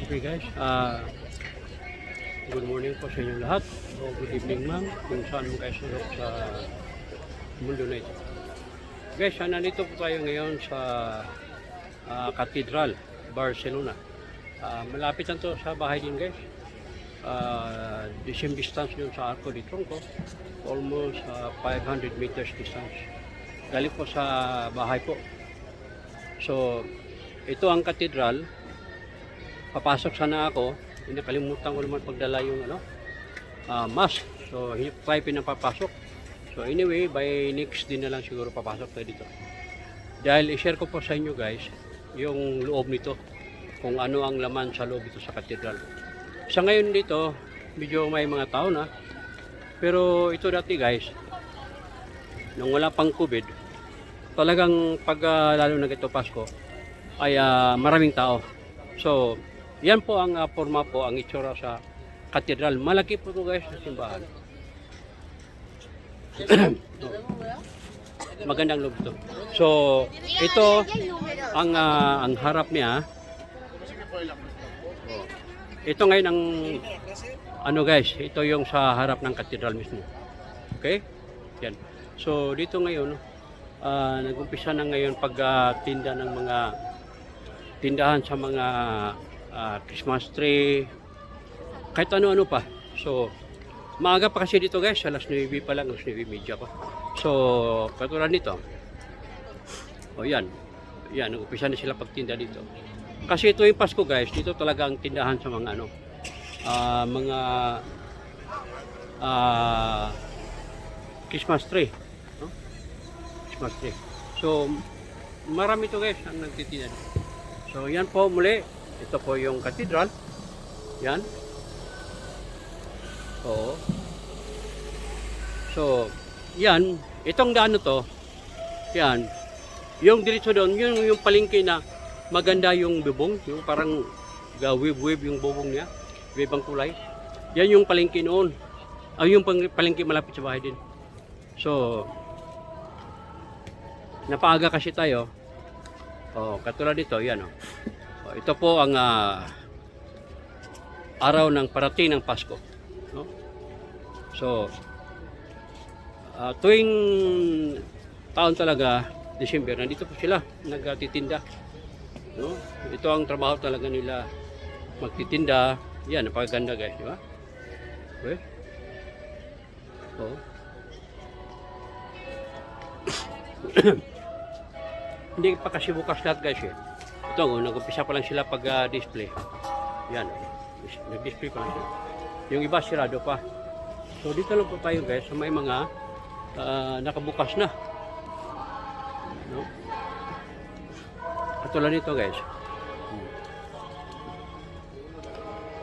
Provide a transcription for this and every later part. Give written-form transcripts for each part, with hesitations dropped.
Okay guys, good morning po sa inyong lahat. O good evening ma'am, kung saan mo kayo sulok sa mundo na ito. Guys, nandito po tayo ngayon sa Cathedral, Barcelona. Malapit lang to sa bahay din guys. The same distance yun sa Arco de Tronco, almost 500 meters distance. Galing po sa bahay po. So, ito ang cathedral. Papasok sana ako, nakalimutan ko naman pagdala yung mask. So, try pinapapasok. So, anyway, by next din na lang siguro papasok tayo dito. Dahil i-share ko po sa inyo guys, yung loob nito. Kung ano ang laman sa loob dito sa cathedral. Sa ngayon dito, medyo may mga tao na. Pero ito dati guys, nung wala pang COVID, talagang pag lalo na ito Pasko, ay maraming tao. So, yan po ang forma po, ang itsura sa cathedral. Malaki po ito guys sa simbahan. Magandang loob ito. So, ito ang harap niya. Ito ngayon ang ano guys, ito yung sa harap ng cathedral mismo. Okay? Yan. So, dito ngayon, nag-umpisa na ngayon pagtinda ng mga tindahan sa mga Christmas tree, kahit ano-ano pa. So, maaga pa kasi dito guys, alas 9 pa lang, alas 9:30 pa. So, katulad nito. O yan, nag-umpisa na sila pagtinda dito. Kasi ito yung Pasko guys, dito talaga ang tindahan sa mga mga Christmas tree. No? Christmas tree. So, marami to guys ang nagtitinda dito. So, yan po muli. Ito po yung cathedral. Yan. Oo. So, yan. Itong daan to. Yan. Yung diretso doon, yung palengke na maganda yung bubong. Yung parang wave yung bubong niya. Wave ang kulay. Yan yung palengke noon. Yung palengke malapit sa bahay din. So, napaaga kasi tayo. Oh, katulad dito, yan oh. Ito po ang araw ng parating ng Pasko, no? So, tuwing taon talaga, December, nandito po sila nagtitinda, no? Ito ang trabaho talaga nila, magtitinda. Yan, napakaganda guys, di ba? Okay. Oh. Hindi pa kasi bukas lahat guys eh. Ito, nag-umpisa pa lang sila pag-display. Yan, nag-display pa lang sila. Yung iba sirado pa. So dito lang po tayo guys, sa may mga nakabukas na. No? Katulad nito guys.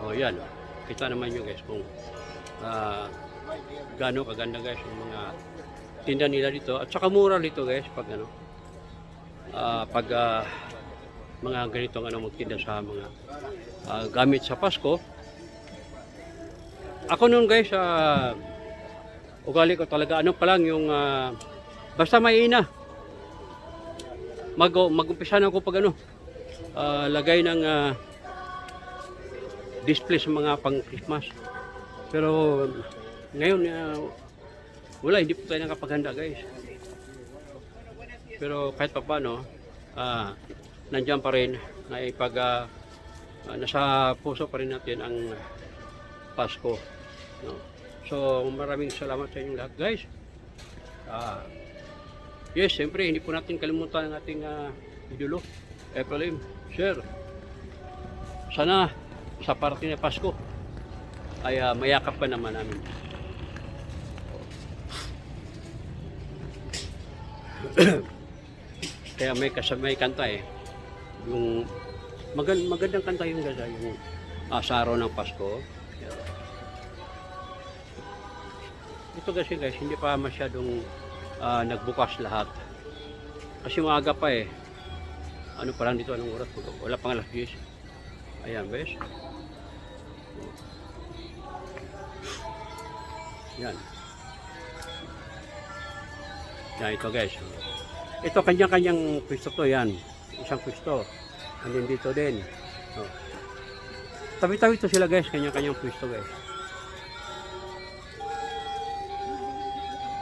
O yan, kita naman nyo guys kung gaano kaganda guys yung mga tinda nila dito. At saka mura dito guys pag mga ganitong magtinda sa mga gamit sa Pasko. Ako noon guys, ugali ko talaga pa lang yung basta may ina. Mag-umpisa na ako pag lagay ng display sa mga pang Christmas. Pero ngayon wala, hindi po tayo nakapaghanda guys. Pero kahit pa paano, nandiyan pa rin na nasa puso pa rin natin ang Pasko, no? So maraming salamat sa inyong lahat guys. Yes, siyempre hindi po natin kalimutan ang ating idolo Efraim, sir. Sana sa parating na Pasko ay mayakap pa naman namin. Kaya may kanta eh. Yung magandang kanta yung ganda, yung sa araw ng Pasko. Ito kasi guys, hindi pa masyadong nagbukas lahat. Kasi maaga pa eh. Ano pa lang dito, anong oras? Wala pang alas 10. Ayan guys. Yan. Yan ito guys. Ito kanya-kanyang pwesto to yan. Isang pwesto. Andun dito din. Oh. Tabi-tabi to sila guys, kanya-kanyang pwesto guys.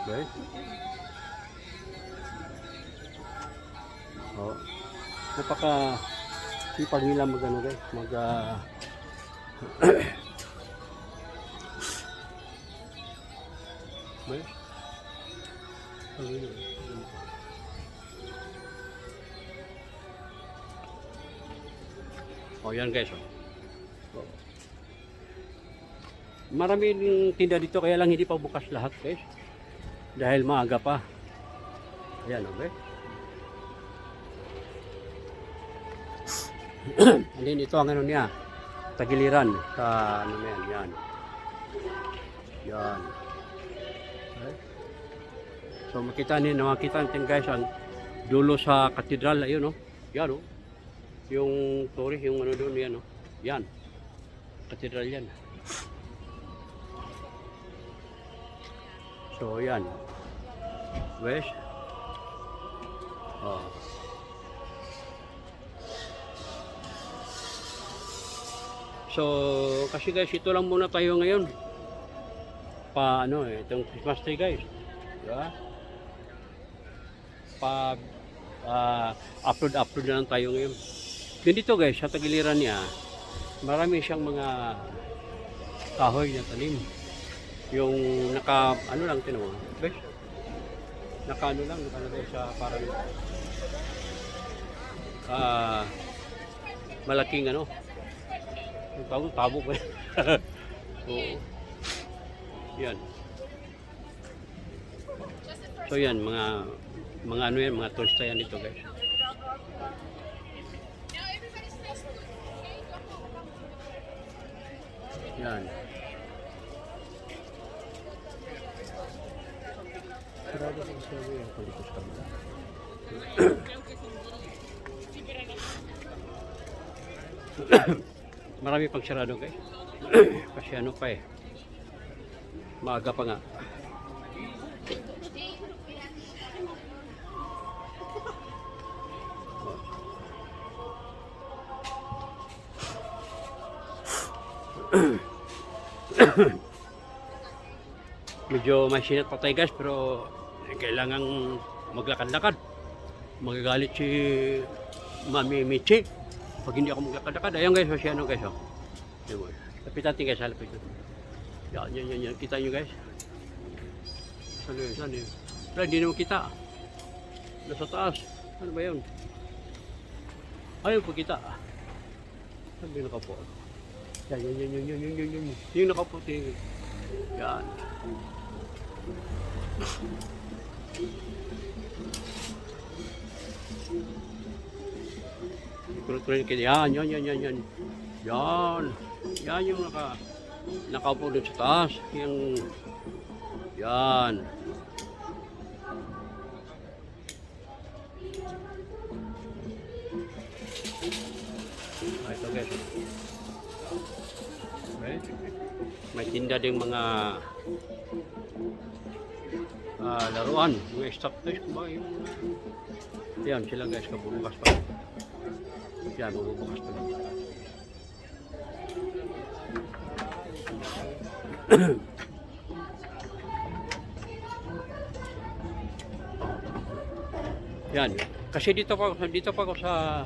Guys. Oh. Napaka sipag nila mag-ano guys, guys. Oh, yan guys. Oh. Maraming tinda dito kaya lang hindi pa bukas lahat guys. Dahil maaga pa. Ayan okay. And then ito ang ano niya. Tagiliran sa ano na yan. Yan. Yan. Okay. So makita natin guys ang dulo sa katedral. Ayun oh. Yan oh. Yung sorry, yung ano doon yan oh. Yan. Katedral yan. So yan. West. Oh. So kasi guys, ito lang muna tayo ngayon. Itong Christmas tree guys. Diba? Upload na lang tayo ngayon. Ganito guys, sa tagiliran niya, marami siyang mga kahoy na tanim. Yung lang, tinuwa. Guys, nakalagay sa parang malaking yung tabo ba? So, yan. So yan, mga tosta yan dito guys. Yan. Marami pang sarado guys. Kasi ano pa eh. Maaga pa nga. Medyo may sinat patay guys, pero kailangan maglakad-lakad. Magagalit si Mami Michi pag hindi ako maglakad-lakad. Ayan guys, siya ano guys. Lapit natin guys, lapit natin. Yan. Kita nyo guys. Saan eh? Pero hindi naman kita. Nasa taas. Ano ba yun? Ayaw po kita. Saan ba yung nakapo? Yan. Yung nakaputi. Yan. Yan. Yan yung nakaupo doon sa taas. Yan. Ito guys. Okay. May tinda ding mga laruan, mga stock toys, yan sila guys, kabubukas pa. Yan, mabubukas pa. Yan, kasi dito pa ako sa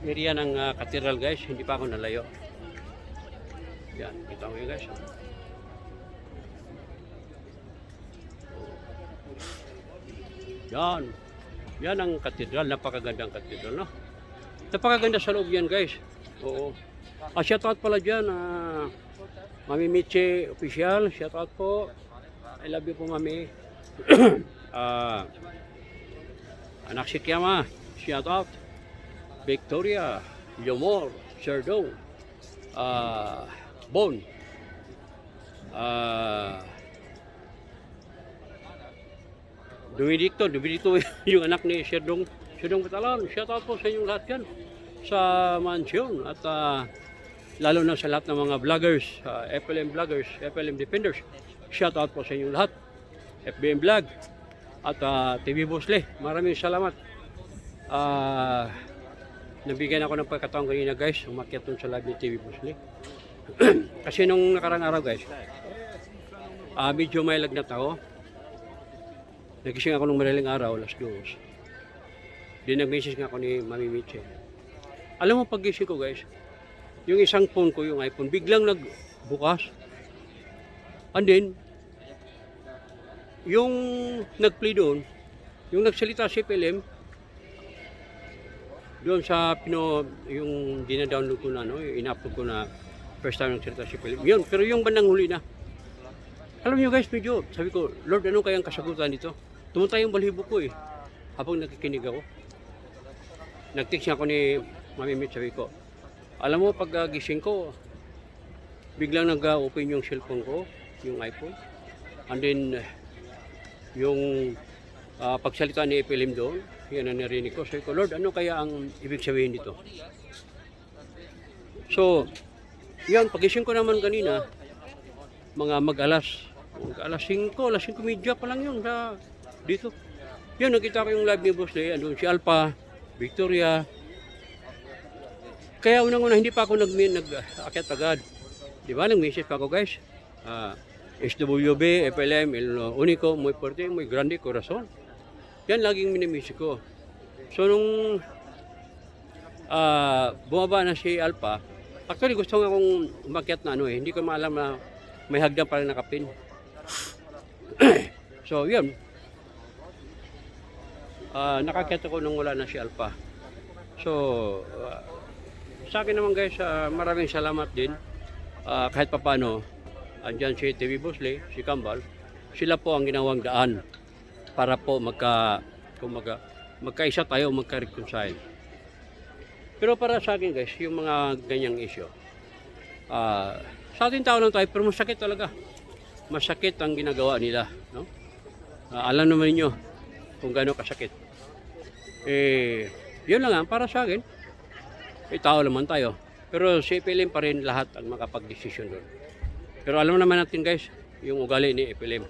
area ng katedral guys, hindi pa ako nalayo. Yan, kita mo yun guys. Yan ang katedral, napakagandang katedral, no? Napakaganda sa loob yan guys. Oo. Shoutout pala dyan, Mami Michi official, shoutout po. I love you po Mami. Anak si Kiama, shoutout. Victoria, Yomor, Serdong, Bon, Dumidikto yung anak ni Serdong Batalan. Shoutout po sa inyong lahat yan sa mansyon at lalo na sa lahat ng mga vloggers, FLM vloggers, FLM defenders. Shoutout po sa inyong lahat. FBM Vlog at TV Bosle. Maraming salamat. nabigyan ako ng pagkataon kanina guys, umakyat dun sa live ni TV Busli. Kasi nung nakarang araw guys, medyo may lagnat ako. Nagising ako nung madaling araw, alas 2. Di nag-message nga ako ni Mami Mitchell. Alam mo pag-gising ko guys, yung isang phone ko, yung iPhone, biglang nagbukas. And then, yung nag-play doon, yung nagsalita si PLM, doon sa yung dina-download ko na, no, yung in-upload ko na first time nagsalita si PLM. Yun, pero yung bandang huli na. Alam niyo guys, medyo, sabi ko, Lord, ano kayang kasagutan dito? Tumuntay yung balhibo ko habang nakikinig ako. Nag-text ako ni Mami Mitch, sabi ko, alam mo, pag gising ko, biglang nag-open yung cellphone ko, yung iPhone. And then, yung pagsalita ni PLM doon, yan ang narinig ko. Sabi ko, Lord, ano kaya ang ibig sabihin dito? So, yan, pagising ko naman kanina, mga mag-alas 5 media pa lang yun dito. Yan, nakita ko yung live ni Boss Lee, andun si Alpha, Victoria. Kaya unang-una, hindi pa ako nag-akyat agad. Di ba, nag-message pa ako guys. SWB, FLM, El Unico, muy fuerte, muy grande corazon. Yan laging minimisi ko. So nung bumaba na si Alpha, actually gusto nga akong umakyat na hindi ko maalam na may hagdan pa rin nakapin. So yun, nakakyat ako nung wala na si Alpha. So sa akin naman guys, maraming salamat din. Kahit papano, andyan si TV Busli, si Kambal, sila po ang ginawang daan para po magkaisa tayo, magka-reconcile. Pero para sa akin guys, yung mga ganyang issue, sa ating tao lang tayo, pero masakit talaga. Masakit ang ginagawa nila. No? Alam naman niyo kung gaano kasakit. Yun lang para sa akin. Tao naman tayo. Pero si FLM pa rin lahat ang makapag-desisyon doon. Pero alam naman natin guys, yung ugali ni FLM.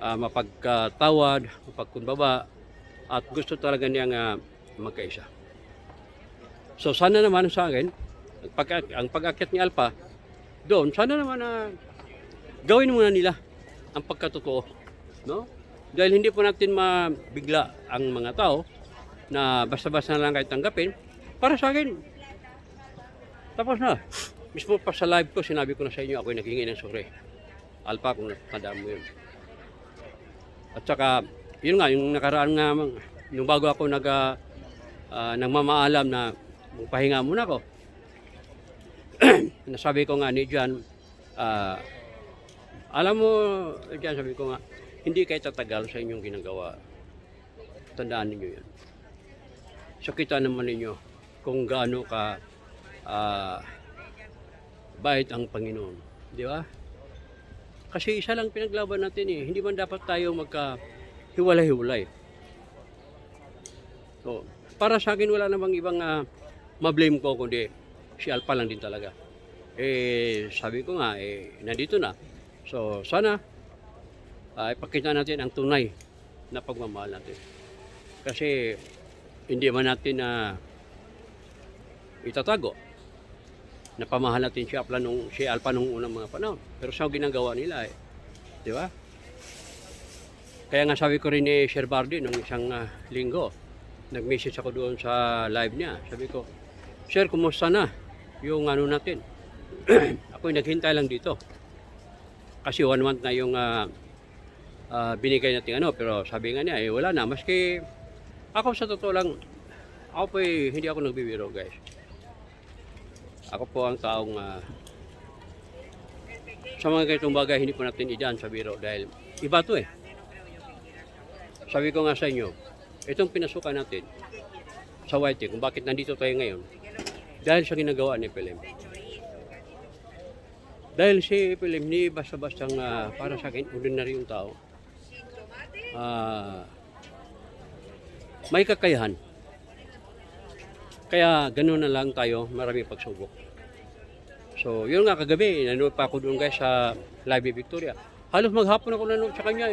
Mapagkatawad, mapagkumbaba, at gusto talaga niyang magkaisa. So sana naman sa akin, ang pag-akyat ni Alpha, doon, sana naman gawin muna nila ang pagkatotoo. No? Dahil hindi po natin mabigla ang mga tao na basta-basta na lang kahit tanggapin. Para sa akin, tapos na. Mismo pa sa live ko, sinabi ko na sa inyo, ako'y naghingi ng sorry. Alpha, kung natandaan mo yun. At saka, yun nga, yung nakaraan nga, nung bago ako nagmamaalam na pahinga muna ko, nasabi ko nga ni John, alam mo, John, sabi ko nga, hindi kayo tatagal sa inyong ginagawa. Tandaan ninyo yan. So kita naman ninyo kung gaano ka bait ang Panginoon. Di ba? Kasi isa lang pinaglaban natin Hindi man dapat tayo magka-hiwalay-hiwalay. So, para sa akin wala namang ibang ma-blame ko kundi si Alpha lang din talaga. Sabi ko nga, nandito na. So, sana ipakita natin ang tunay na pagmamahal natin. Kasi hindi man natin itatago na pamahal natin si Alpha nung unang mga panahon. Pero sa ginagawa nila di ba? Kaya nga sabi ko rin ni Sir Bardi nung isang linggo, nag-message ako doon sa live niya. Sabi ko, Sir, kumusta na yung natin? Ako'y naghintay lang dito. Kasi 1 month na yung binigay natin pero sabi nga niya, wala na. Maski ako sa totoo lang, ako po hindi ako nagbibiro guys. Ako po ang taong sa mga ganitong bagay hindi po natin idaan sa biro dahil iba to Sabi ko nga sa inyo, itong pinasukan natin sa YT, kung bakit nandito tayo ngayon, dahil sa ginagawa ni FLM. Dahil si FLM ni basta-bastang para sa akin, ordinaryong tao, may kakayahan. Kaya ganoon na lang tayo, maraming pagsubok. So, yun nga kagabi, nanood pa ako doon guys sa live ni Victoria. Halos maghapon ako nanood sa kanya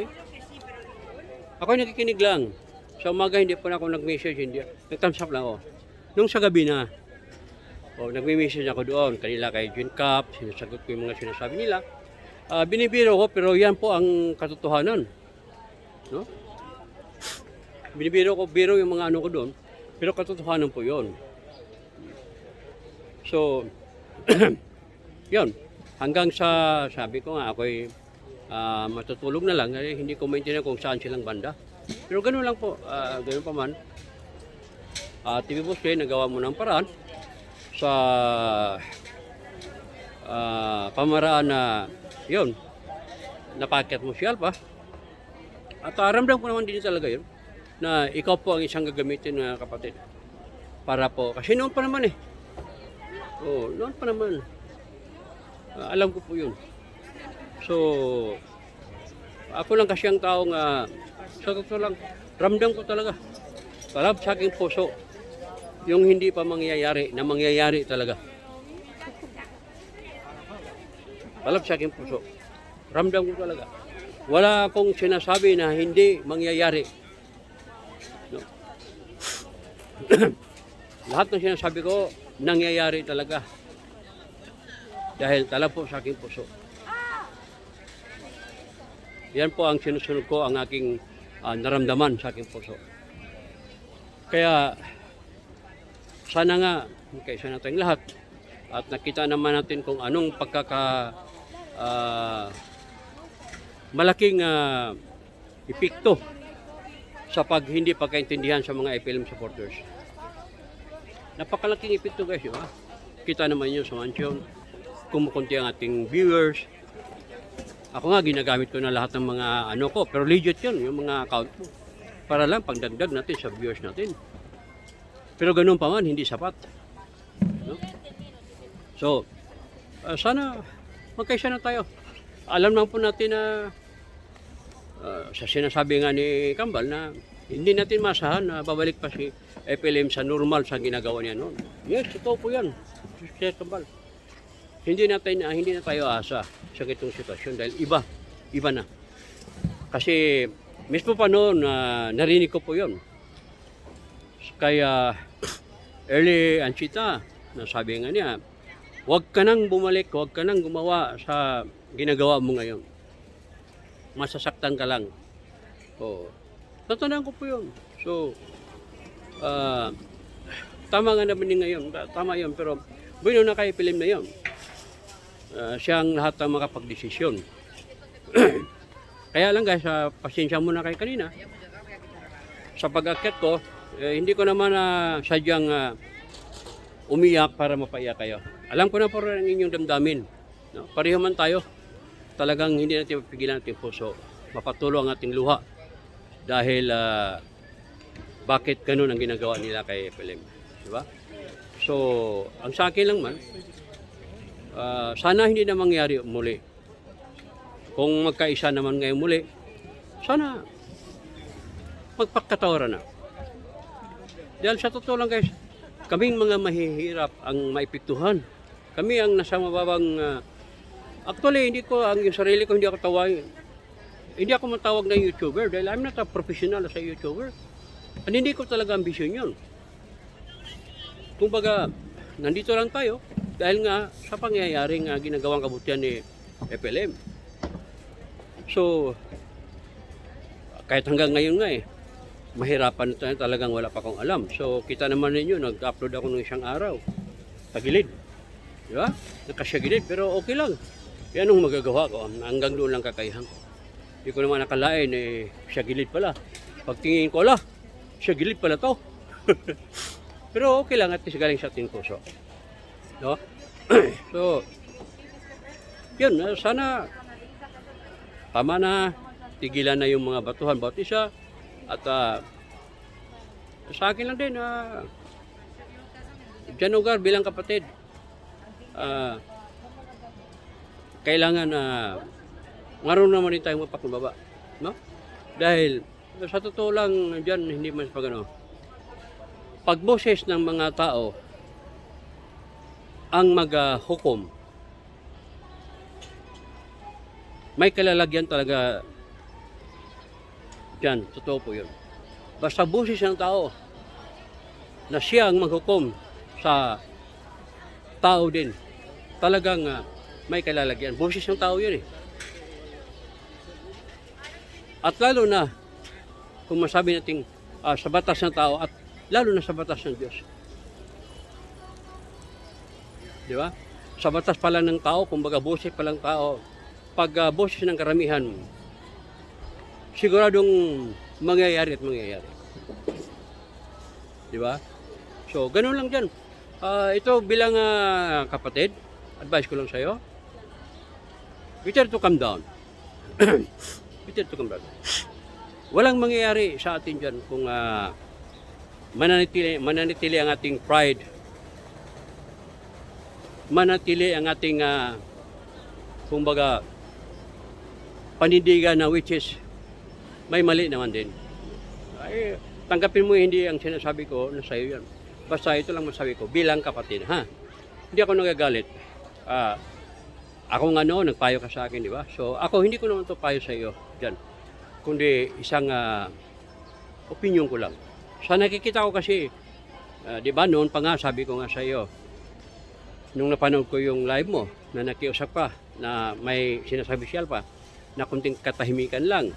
Ako nakikinig lang. Sa umaga hindi pa ako nag-message, nag-thumbs up lang ako. Nung sa gabi na, nagme-message ako doon, kanila kay June Cap, sinasagot ko yung mga sinasabi nila. Binibiro ko, pero yan po ang katotohanan. No? Binibiro ko, biro yung mga ano ko doon, pero katotohanan po yon. So, yun. Hanggang sa, sabi ko nga, ako'y matutulog na lang, hindi ko maintindihan kung saan silang banda. Pero ganoon lang po, ganoon pa man. TV Bosque, nagawa mo ng paraan sa pamaraan na, yun, napakyat mo si Alpha. At ramdam ko naman din talaga yun, na ikaw po ang isang gagamitin na kapatid. Para po, kasi noon pa naman noon pa naman. Alam ko po yun. So, ako lang kasi ang taong, sa totoo lang, ramdam ko talaga. Talab sa aking puso, yung hindi pa mangyayari, na mangyayari talaga. Talab sa aking puso. Ramdam ko talaga. Wala akong sinasabi na hindi mangyayari. No? Lahat ng sinasabi ko, nangyayari talaga. Dahil talab po sa aking puso. Yan po ang sinusunod ko, ang aking naramdaman sa aking puso. Kaya, sana nga, kaisa natin lahat, at nakita naman natin kung anong malaking epekto sa hindi pagkaintindihan sa mga FLM supporters. Napakalaking epekto guys, yun, kita naman yun sa mansyon, kumukunti ang ating viewers. Ako nga, ginagamit ko na lahat ng mga ko, pero legit yun, yung mga account ko. Para lang pagdagdag natin sa viewers natin. Pero ganun pa man, hindi sapat. No? So, sana magkaisa na tayo. Alam naman po natin na sa sinasabi nga ni Kambal na hindi natin masahan na babalik pa si FLM sa normal sa ginagawa niya noon. Yes, totoo po yan. Si Kambal. Hindi na tayo asa sa itong sitwasyon dahil iba na. Kasi mismo pa noon narinig ko po yon. Kaya early Anchita, nasabi nga niya, huwag ka nang bumalik, huwag ka nang gumawa sa ginagawa mo ngayon. Masasaktan ka lang. Tatandaan ko po yun. So, tama nga naman din ngayon. Tama yun, pero bueno na kay film na yun. Siyang lahat ang makapagdesisyon. Kaya lang guys, pasensya muna kayo kanina. Sa pag-akyat ko, hindi ko naman sadyang umiyak para mapaiyak kayo. Alam ko na po rin ang inyong damdamin. No? Pareho man tayo. Talagang hindi natin mapigilan ating puso. Mapatulo ang ating luha. Dahil bakit ganun ang ginagawa nila kay FLM. Diba? So, ang sa akin lang man, sana hindi na mangyari muli. Kung magkaisa naman ngayon muli, sana magpagkatawaran na. Dahil sa totoo lang guys, kaming mga mahihirap ang maipiktuhan. Kami ang nasa mababang, actually hindi ko, ang sarili ko hindi ako tawagin. Hindi ako matawag na YouTuber dahil I'm not a professional as a YouTuber. At hindi ko talaga ambisyon yun. Kumbaga, nandito lang tayo dahil nga sa pangyayaring ginagawang kabutihan ni FLM. So, kahit hanggang ngayon nga mahirapan tayo, talagang wala pa akong alam. So, kita naman ninyo, nag-upload ako ng isang araw. Tagilid. Di ba? Nakasyagilid, pero okay lang. Yan ang magagawa ko. Hanggang doon lang kakayahan ko. Hindi ko naman nakalain, syagilid pala. Pagtingin ko, syagilid pala to. Pero okay lang at least galing sa ating puso. No? So, yun, sana tama na, tigilan na yung mga batuhan bawat isa. At sa akin lang din, Jan Ugar bilang kapatid, kailangan ngaroon naman din tayong mapakumbaba. No? Dahil sa totoo lang dyan, hindi mas pagano. Pagboses ng mga tao ang maghukom, may kalalagyan talaga dyan. Totoo po yun. Basta boses ng tao, na siya ang maghukom sa tao din. Talagang may kalalagyan. Boses ng tao yun eh. At lalo na kung masabi natin sa batas ng tao at lalo na sa batas ng Diyos. Di ba? Sa batas pala ng tao, kumbaga boses pa lang tao, pag boses ng karamihan, siguradong mangyayari at mangyayari. Di ba? So, ganun lang dyan. Ito bilang kapatid, advice ko lang sa'yo, better to calm down. Better to calm down. Walang mangyayari sa atin dyan kung mananatili ang ating pride, manatili ang ating kumbaga panindigan na which is may mali naman din. Ay, tanggapin mo hindi ang sinasabi ko na sa'yo yan. Basta ito lang masabi ko bilang kapatid, ha? Hindi ako nagagalit. Ako nga noon, nagpayo ka sa akin, di ba? So ako hindi ko naman ito payo sa iyo dyan. Kundi isang opinion ko lang. Sa nakikita ko kasi, di ba noon pa nga sabi ko nga sa iyo, nung napanood ko yung live mo, na nakiusap ka, na may sinasabi siya pa, na kunting katahimikan lang,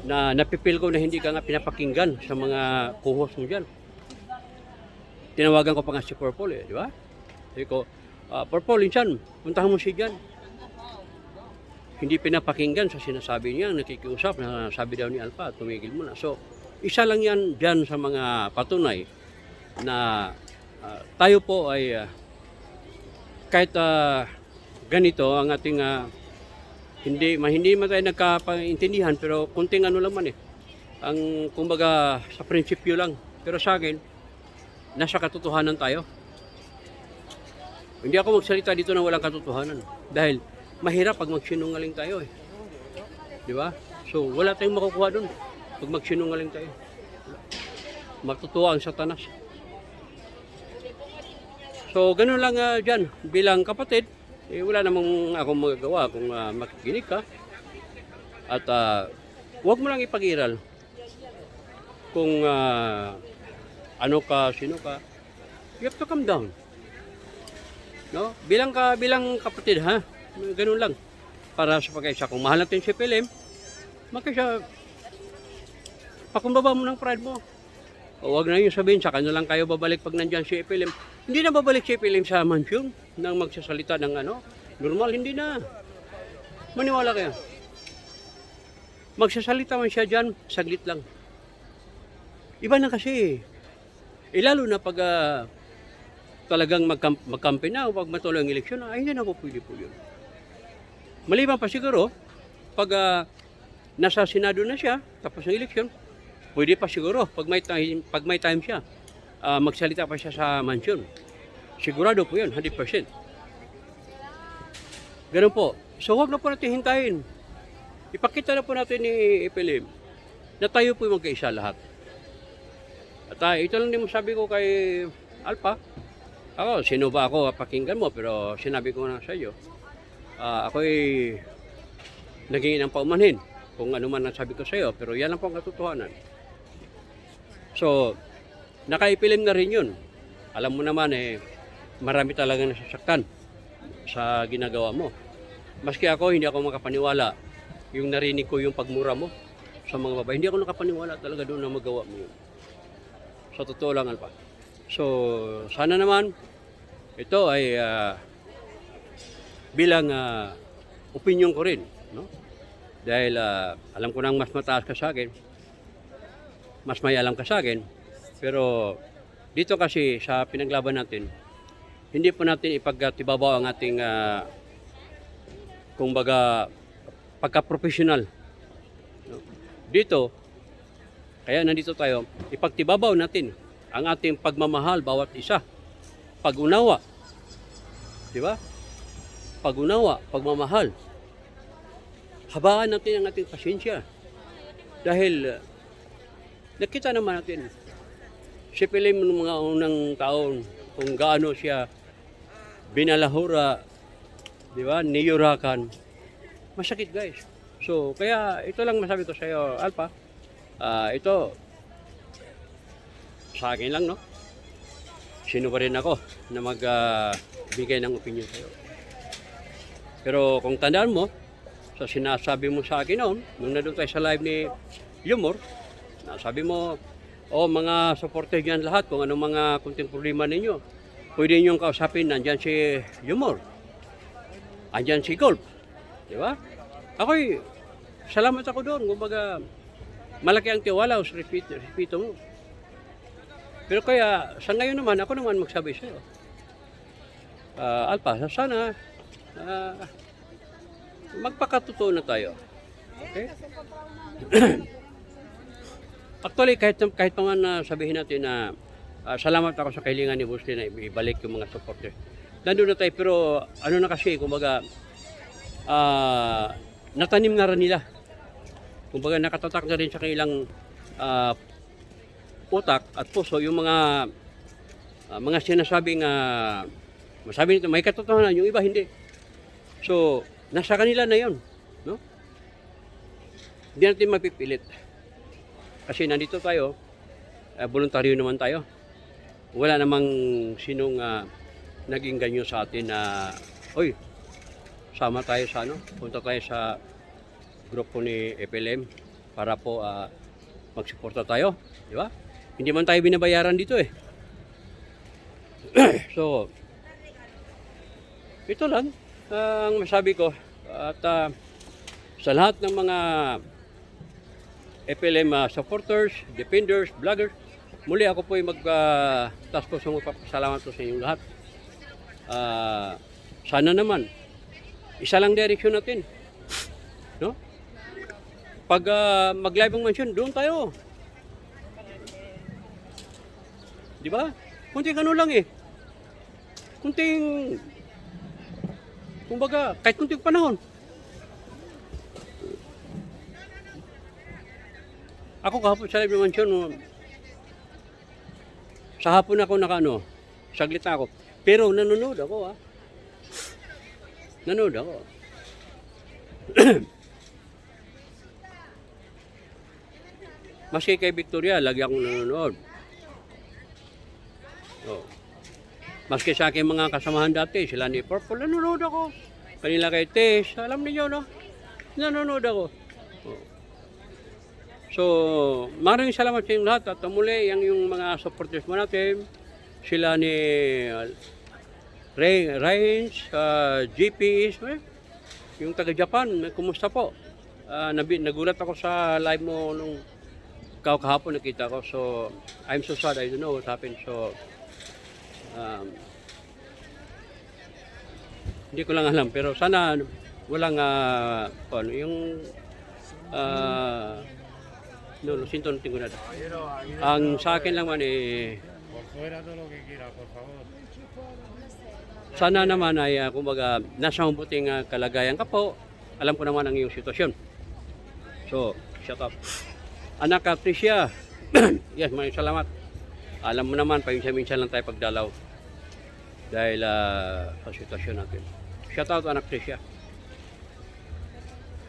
na napipil ko na hindi ka nga pinapakinggan sa mga co-host mo dyan. Tinawagan ko pa nga si Purple di ba? Sabi ko, Purple, insan, puntahan mo siya dyan. Hindi pinapakinggan sa sinasabi niya, nakikiusap, na sabi daw ni Alpha, tumigil mo na. So, isa lang yan dyan sa mga patunay na tayo po ay kahit ganito ang ating hindi man tayo nagkapaintindihan, pero kunting ano lang man ang kumbaga sa prinsipyo lang. Pero sa akin, nasa katotohanan tayo. Hindi ako magsalita dito na walang katotohanan dahil mahirap pag magsinungaling tayo di ba? So wala tayong makukuha doon pag magsinungaling tayo. Matutuwa ang Satanas. So ganun lang dyan bilang kapatid. Wala namang akong magagawa kung makikinig ka. At huwag mo lang ipag-iral kung ano ka, sino ka. You have to calm down. No? Bilang kapatid, ha? Ganun lang. Para sa pagkaisa. Kung mahal natin si PLM, magkaisa, pakumbaba mo ng pride mo. O huwag na yung sabihin, sa kanya lang kayo babalik pag nandyan si PLM. Hindi na babalik si PLM sa mansion nang magsasalita ng normal, hindi na. Maniwala kayo. Magsasalita man siya dyan, saglit lang. Iba na kasi. Lalo na pag talagang magkampi na o pag matuloy ang eleksyon, ay hindi na po pwede po yun. Maliban pa siguro, pag nasa Senado na siya, tapos ng eleksyon, pwede pa siguro, pag may time siya, magsalita pa siya sa mansion. Sigurado po yun, 100%. Ganun po. So huwag na po natin hintayin. Ipakita na po natin ni PLM na tayo po yung magkaisa lahat. At ito lang din sabi ko kay Alpha. Ako, sino ba ako pakinggan mo? Pero sinabi ko na sa iyo. Ako'y naging inang paumanhin kung ano man ang sabi ko sa iyo. Pero yan lang po ang katotohanan. So, nakaipilim na rin yun. Alam mo naman marami talaga nasasaktan sa ginagawa mo. Maski ako, hindi ako makapaniwala yung narinig ko yung pagmura mo sa mga babae. Hindi ako nakapaniwala talaga doon na magawa mo yun. Sa totoo lang, Alpha. So, sana naman ito ay bilang opinion ko rin, no? Dahil alam ko nang mas mataas ka sa akin, mas may alam ka sa akin, pero dito kasi sa pinaglaban natin, hindi po natin ipagtibabaw ang ating kumbaga pagka-professional. No? Dito, kaya nandito tayo, ipagtibabaw natin ang ating pagmamahal bawat isa. Pag-unawa. Di ba? Pag-unawa, pagmamahal. Habaan natin ang ating pasensya. Dahil nakita naman natin si PLM ng mga unang taon kung gaano siya binalahura, di ba? Niyurakan. Masakit, guys. So, kaya ito lang masabi ko sa iyo, Alpha. Ito sa akin lang, no? sino pa rin ako na magbigay ng opinion sa'yo. Pero kung tandaan mo, sa sinasabi mo sa akin noon, nung nandun tayo sa live ni Yumor, sabi mo, mga supporters dyan lahat, kung anong mga kunting problema ninyo, pwede ninyong kausapin, nandyan si Yumor, andyan si Golf. Di ba? Ako'y, salamat ako doon. Kumbaga, malaki ang tiwala o respeto mo. Pero kaya, sa ngayon naman, ako naman magsabi sa'yo. Alpa, sana, magpakatotoo na tayo. Okay? Actually, kahit pa nga sabihin natin na salamat ako sa kahilingan ni Boss Lee na ibalik yung mga supporters. Nandun na tayo, pero ano na kasi, kumbaga, natanim na rin nila. Kumbaga, nakatatak na rin sa kanilang utak at puso yung mga sinasabing masabi nito, may katotohanan, yung iba hindi. So, nasa kanila na yon, no? Hindi natin mapipilit. Kasi nandito tayo, voluntaryo naman tayo. Wala namang sinong naging ganyo sa atin na, oy, sama tayo sa punta tayo sa grupo ni FLM para po magsuporta tayo, di ba? Hindi man tayo binabayaran dito eh. So, ito lang ang masabi ko. At sa lahat ng mga FLM supporters, defenders, vloggers, muli ako po ay taas po sa magpapasalamat po sa inyong lahat. Sana naman, isa lang direksyon natin. No? Pag mag-live ang mansion, doon tayo. Di ba? Kunting ano lang eh. Kunting, kumbaga, kahit kunting panahon. Ako kahapon sa live ng mansion, sa hapon ako saglit na ako. Pero nanonood ako Nanonood ako. Maski kay Victoria, lagi akong nanonood. Oh. Maski sa aking mga kasamahan dati, sila ni Purple, nanonood ako. Kanila kay Tess, alam niyo no? Nanonood ako. Oh. So, maraming salamat sa inyong lahat. At muli, yung mga supporters mo natin, sila ni Rains, GPs, yung taga-Japan, kumusta po? Nagulat ako sa live mo nung kahapon nakita ko. So, I'm so sad, I don't know what happened. So, hindi ko lang alam. Pero sana walang, yung, no, sinto natin ko na. Ang sa akin lang man sana naman ay kumbaga nasa mabuting kalagayan ka po. Alam ko naman ang iyong sitwasyon. So, shout out. Anak Tricia, yes, maraming salamat. Alam mo naman, paminsan-minsan lang tayo pagdalaw. Dahil sa sitwasyon natin. Shout out Anak Tricia.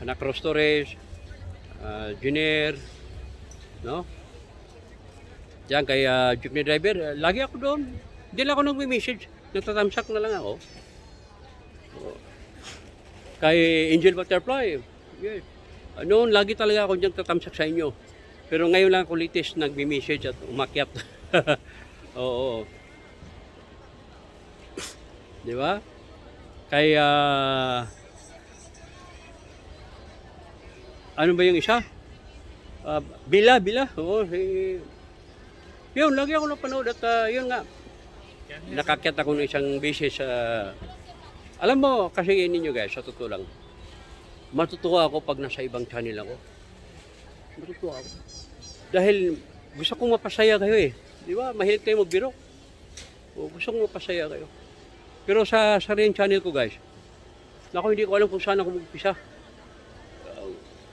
Anak Ros Torres, Junior, no? Diyan kay jeepney driver, lagi ako doon. Hindi lang ako nag-message, nagtatamsak na lang ako. So, kay Angel Butterfly, yes. Noon, lagi talaga ako dyan tatamsak sa inyo. Pero ngayon lang ako latest nag-message at umakyat. Oo. Di ba? Kay, ano ba yung isa? Bila. Oo, yun, lagi ako napanood at yun nga. Nakakyat ako ng isang beses alam mo, kasi ninyo guys, sa totoo lang, matutuwa ako pag nasa ibang channel ako. Matutuwa ako. Dahil gusto kong mapasaya kayo eh. Di ba? Mahilig kayo magbiro. Gusto kong mapasaya kayo. Pero sa sariling channel ko guys, naku, hindi ko alam kung saan ako mag-umpisa.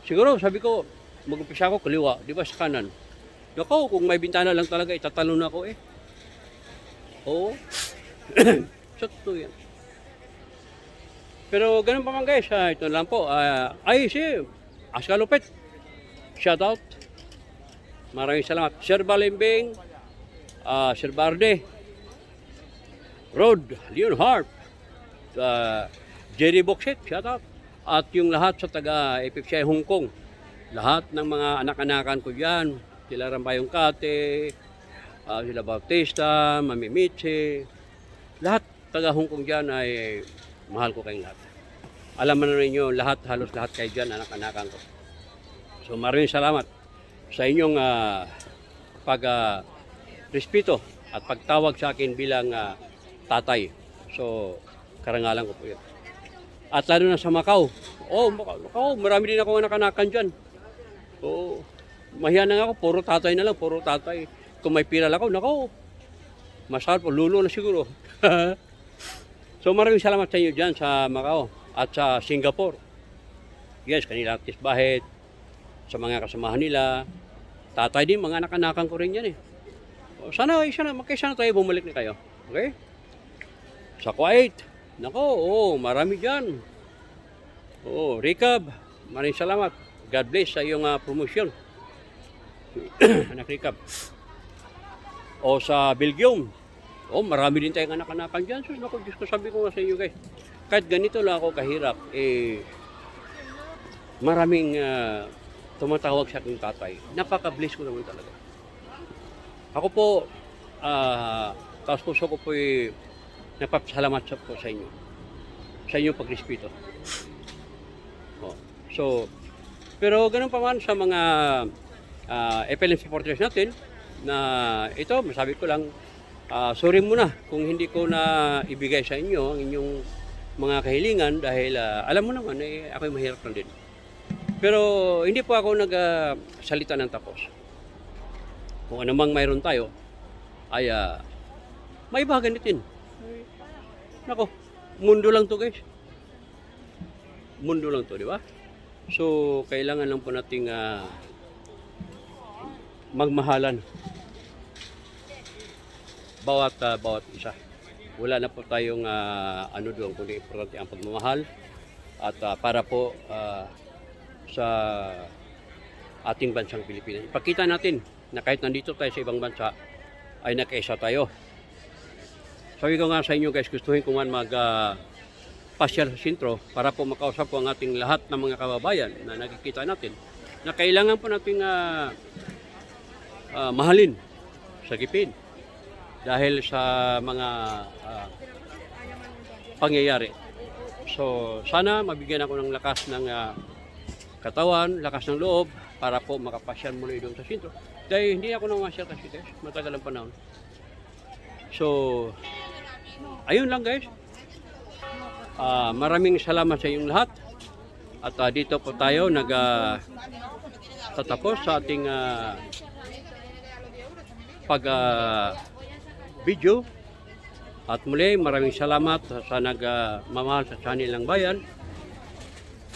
Siguro, sabi ko, mag-umpisa ako kaliwa, di ba, sa kanan. Naku, kung may bintana lang talaga, itatalon ako eh. Oo. So, totoo yan. Pero ganun pa man guys, ito lang po. Si Aska Lupet, shout out. Maraming salamat. Sir Balimbing, Sir Barde, Rod, Leonhardt, Jerry Boxet, shout out. At yung lahat sa taga FFCI Hong Kong. Lahat ng mga anak-anakan ko dyan. Sila Rambayong Kate, sila Bautista, Mami Michi. Lahat taga Hong Kong dyan ay mahal ko kayong lahat. Alam na ninyo, halos lahat kayo dyan, anak-anakan ko. So maraming salamat sa inyong respeto at pagtawag sa akin bilang tatay. So karangalan ko po yun. At lalo na sa Macau. Macau, marami din ako anak-anakan dyan. Mahiya na ako, puro tatay na lang, puro tatay. Kung may pira lang ako, nako, masahal po, lulo na siguro. So maraming salamat sa inyo dyan sa Macau at sa Singapore. Yes, kanila Artis Bahit, sa mga kasamahan nila. Tatay din, mga anak-anakan ko rin yan eh. Sana magkaisa na tayo, bumalik na kayo. Okay? Sa Kuwait, nako, marami dyan. Rikab, maraming salamat. God bless sa iyong promotion. Anak Rikab. Sa Belgium, marami din tayong anak-anakan dyan. So, naku, Diyos ko, sabi ko nga sa inyo guys, kahit ganito lang ako kahirap, maraming tumatawag sa aking tatay. Napaka-bless ko naman talaga. Ako po, taos puso ko po napapasalamat po sa inyo. Sa inyong pagrespeto. Pero ganun pa man sa mga FLM supporters natin, na ito, masabi ko lang, sorry muna kung hindi ko na ibigay sa inyo ang inyong mga kahilingan dahil alam mo naman, ako'y mahirap lang din. Pero hindi po ako nagsalita ng tapos. Kung anumang mayroon tayo, ay may baganitin. Nako, mundo lang to guys. Mundo lang to, di ba? So, kailangan lang po nating magmahalan. Bawat isa. Wala na po tayong doon, kundi importante ang pagmamahal. At para po sa ating bansang Pilipinas. Ipakita natin na kahit nandito tayo sa ibang bansa, ay nakaisa tayo. Sabi ko nga sa inyo guys, gustuhin ko man pasyal sa sentro para po makausap po ang ating lahat ng mga kababayan na nakikita natin na kailangan po nating mahalin sa gipin dahil sa mga pangyayari. So sana mabigyan ako ng lakas ng katawan, lakas ng loob para po makapasyal muli doon sa sentro. Dahil hindi ako nang masyal kasi guys, matagal ang panahon. So ayun lang guys. Maraming salamat sa inyong lahat. At dito po tayo tatapos sa ating video. At muli maraming salamat sa nagmamahal sa channel ng bayan.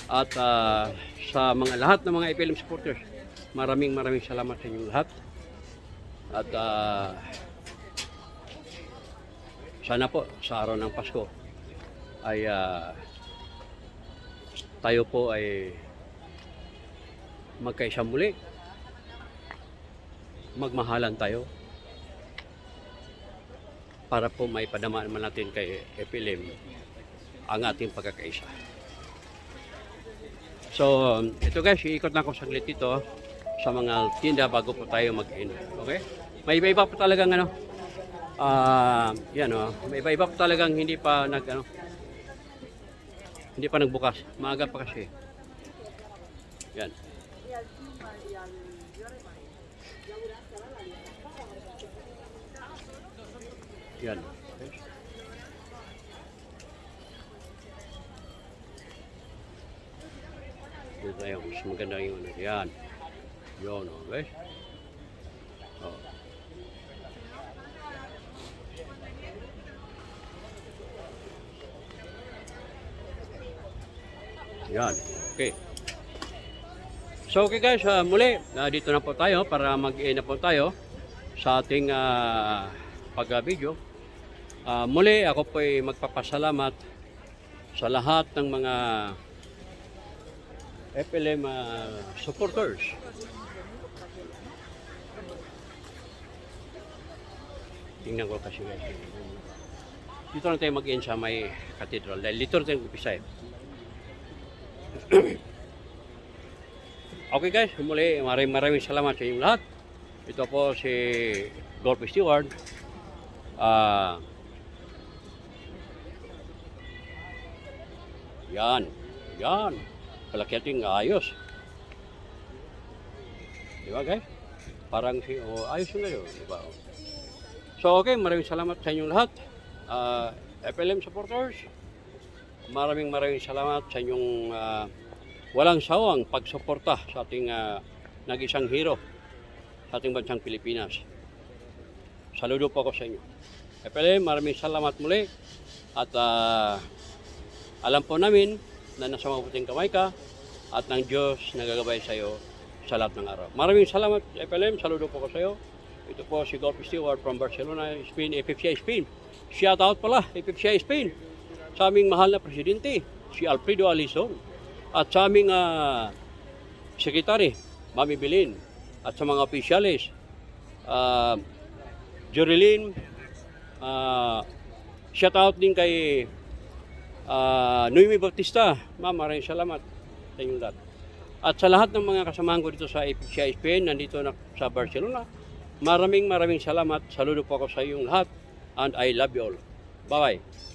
At sa mga lahat ng mga FLM supporters, maraming salamat sa inyong lahat. At sana po sa araw ng Pasko ay tayo po ay magkaisa muli, magmahalan tayo para po may padama naman natin kay FLM ang ating pagkakaisa. So ito guys, iikot na ako saglit dito sa mga tinda bago po tayo mag-in. Okay? May iba po talagang may iba po talagang hindi pa nagbukas. Maaga pa kasi. Yan. Yan. Dito tayo. Mas maganda yung yan. Yun, okay? Oh. Yan. Okay. So okay guys, muli dito na po tayo para mag-in na po tayo sa ating pag-video. Muli ako po ay magpapasalamat sa lahat ng mga FLM supporters. Tingnan ko kasi guys. dito na tayo mag-in sa may cathedral. Dahil dito na tayo mag-umpisa eh. Okay guys, muli maraming salamat sa inyong lahat. Ito po si Golf Steward. Yan. Palakiting ayos. Di ba guys? Parang ayos na yun. Di ba? So okay, maraming salamat sa inyong lahat. FLM supporters, maraming salamat sa inyong walang sawang pagsuporta sa ating nag-isang hero sa ating bansang Pilipinas. Saludo po ako sa inyo. FLM, maraming salamat muli at alam po namin na nasa mabuting kamay ka at ng Diyos nagagabay sa iyo sa lahat ng araw. Maraming salamat FLM, saludo po ako sa iyo. Ito po si Golf Steward from Barcelona, Spain, FFCI Spain. Shout out pala, FFCI Spain, sa aming mahal na presidente, si Alfredo Alizon, at sa aming sekretary, Mami Belin, at sa mga opisyalis, Jorilyn, shout out din kay Noemi Bautista. Ma'am, maraming salamat sa inyong lahat. At sa lahat ng mga kasamahan ko dito sa FFCI Spain, nandito na sa Barcelona, maraming salamat. Saludo po ako sa iyong lahat. And I love you all. Bye-bye.